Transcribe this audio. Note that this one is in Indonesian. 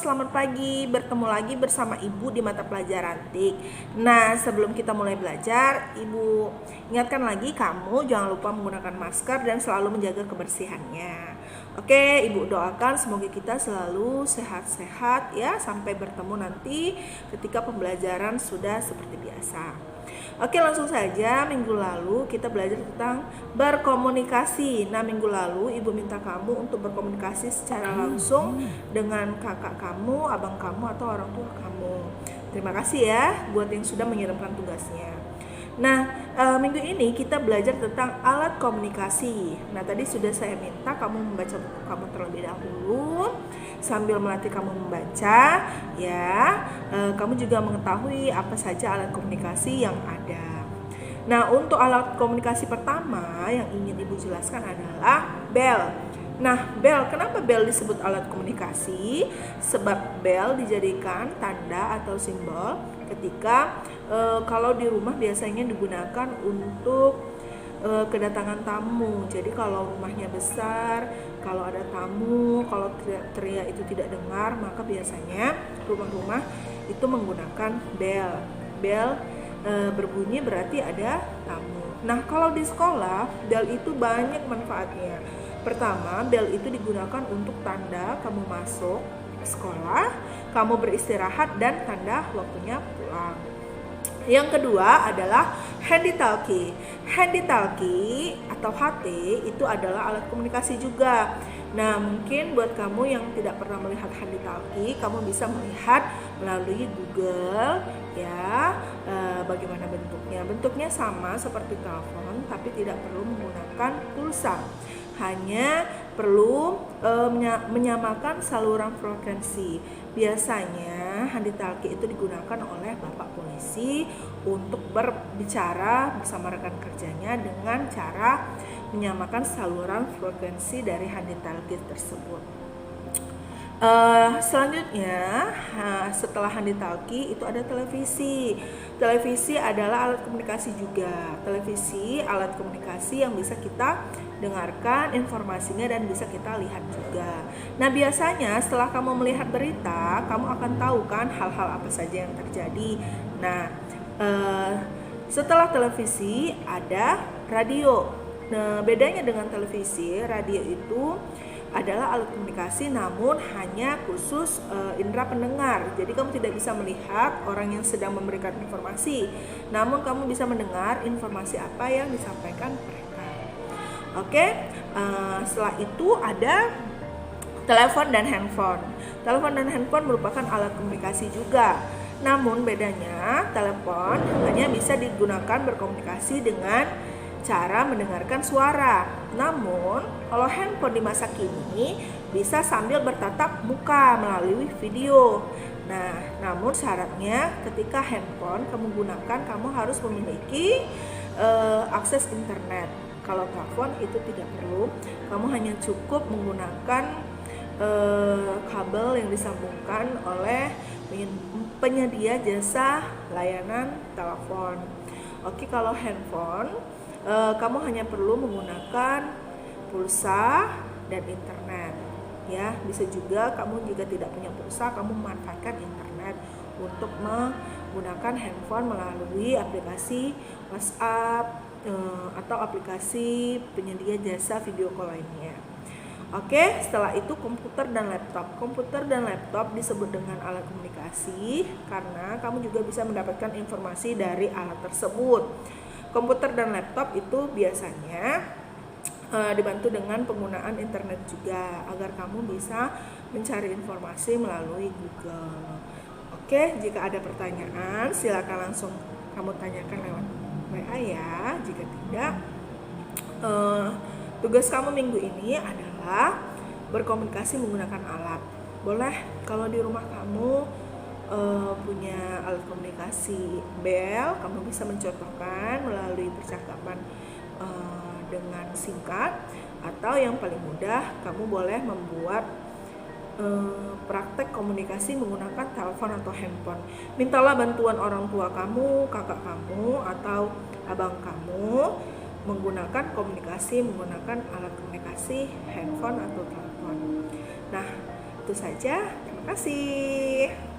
selamat pagi. Bertemu lagi bersama Ibu di mata pelajaran TIK. Nah, sebelum kita mulai belajar, Ibu ingatkan lagi kamu jangan lupa menggunakan masker dan selalu menjaga kebersihannya. Oke, Ibu doakan semoga kita selalu sehat-sehat ya sampai bertemu nanti ketika pembelajaran sudah seperti biasa. Oke, langsung saja. Minggu lalu kita belajar tentang berkomunikasi. Nah, minggu lalu Ibu minta kamu untuk berkomunikasi secara langsung dengan kakak kamu, abang kamu, atau orang tua kamu. Terima kasih ya buat yang sudah mengirimkan tugasnya. Nah, minggu ini kita belajar tentang alat komunikasi. Nah, tadi sudah saya minta kamu membaca buku kamu terlebih dahulu sambil melatih kamu membaca ya. Kamu juga mengetahui apa saja alat komunikasi yang ada. Nah, untuk alat komunikasi pertama yang ingin Ibu jelaskan adalah bel. Nah, bel, kenapa bel disebut alat komunikasi? Sebab bel dijadikan tanda atau simbol ketika kalau di rumah biasanya digunakan untuk kedatangan tamu. Jadi kalau rumahnya besar, kalau ada tamu, kalau teriak itu tidak dengar, maka biasanya rumah-rumah itu menggunakan bel. Bel berbunyi berarti ada tamu. Nah, kalau di sekolah, bel itu banyak manfaatnya. Pertama, bel itu digunakan untuk tanda kamu masuk sekolah, kamu beristirahat, dan tanda waktunya pulang. Yang kedua adalah handy talkie. Handy talkie atau HT itu adalah alat komunikasi juga. Nah, mungkin buat kamu yang tidak pernah melihat handy talkie, kamu bisa melihat melalui Google ya, bagaimana bentuknya. Bentuknya sama seperti telepon, tapi tidak perlu menggunakan pulsa. Hanya perlu menyamakan saluran frekuensi. Biasanya handy talkie itu digunakan oleh Bapak Polisi untuk berbicara bersama rekan kerjanya dengan cara menyamakan saluran frekuensi dari handy talkie tersebut. Selanjutnya, setelah handy talkie itu ada televisi. Televisi adalah alat komunikasi juga. Televisi alat komunikasi yang bisa kita dengarkan informasinya dan bisa kita lihat juga. Nah, biasanya setelah kamu melihat berita, kamu akan tahu kan hal-hal apa saja yang terjadi. Nah, setelah televisi ada radio. Nah, bedanya dengan televisi, radio itu adalah alat komunikasi namun hanya khusus indera pendengar. Jadi kamu tidak bisa melihat orang yang sedang memberikan informasi, namun kamu bisa mendengar informasi apa yang disampaikan mereka. Oke, setelah itu ada telepon dan handphone. Telepon dan handphone merupakan alat komunikasi juga. Namun bedanya telepon hanya bisa digunakan berkomunikasi dengan cara mendengarkan suara. Namun, kalau handphone di masa kini bisa sambil bertatap muka melalui video. Nah, namun syaratnya ketika handphone kamu gunakan, kamu harus memiliki akses internet. Kalau telepon itu tidak perlu, kamu hanya cukup menggunakan kabel yang disambungkan oleh penyedia jasa layanan telepon. Oke, kalau handphone kamu hanya perlu menggunakan pulsa dan internet ya. Bisa juga kamu jika tidak punya pulsa, kamu memanfaatkan internet untuk menggunakan handphone melalui aplikasi WhatsApp atau aplikasi penyedia jasa video call lainnya. Oke, setelah itu komputer dan laptop. Komputer dan laptop disebut dengan alat komunikasi karena kamu juga bisa mendapatkan informasi dari alat tersebut. Komputer dan laptop itu biasanya dibantu dengan penggunaan internet juga agar kamu bisa mencari informasi melalui Google. Oke, jika ada pertanyaan silakan langsung kamu tanyakan lewat WA ya. Jika tidak, tugas kamu minggu ini adalah berkomunikasi menggunakan alat. Boleh kalau di rumah kamu punya alat komunikasi bel, kamu bisa mencontohkan melalui percakapan dengan singkat, atau yang paling mudah kamu boleh membuat praktek komunikasi menggunakan telepon atau handphone. Mintalah bantuan orang tua kamu, kakak kamu, atau abang kamu menggunakan komunikasi menggunakan alat komunikasi handphone atau telepon. Nah, itu saja. Terima Terima kasih.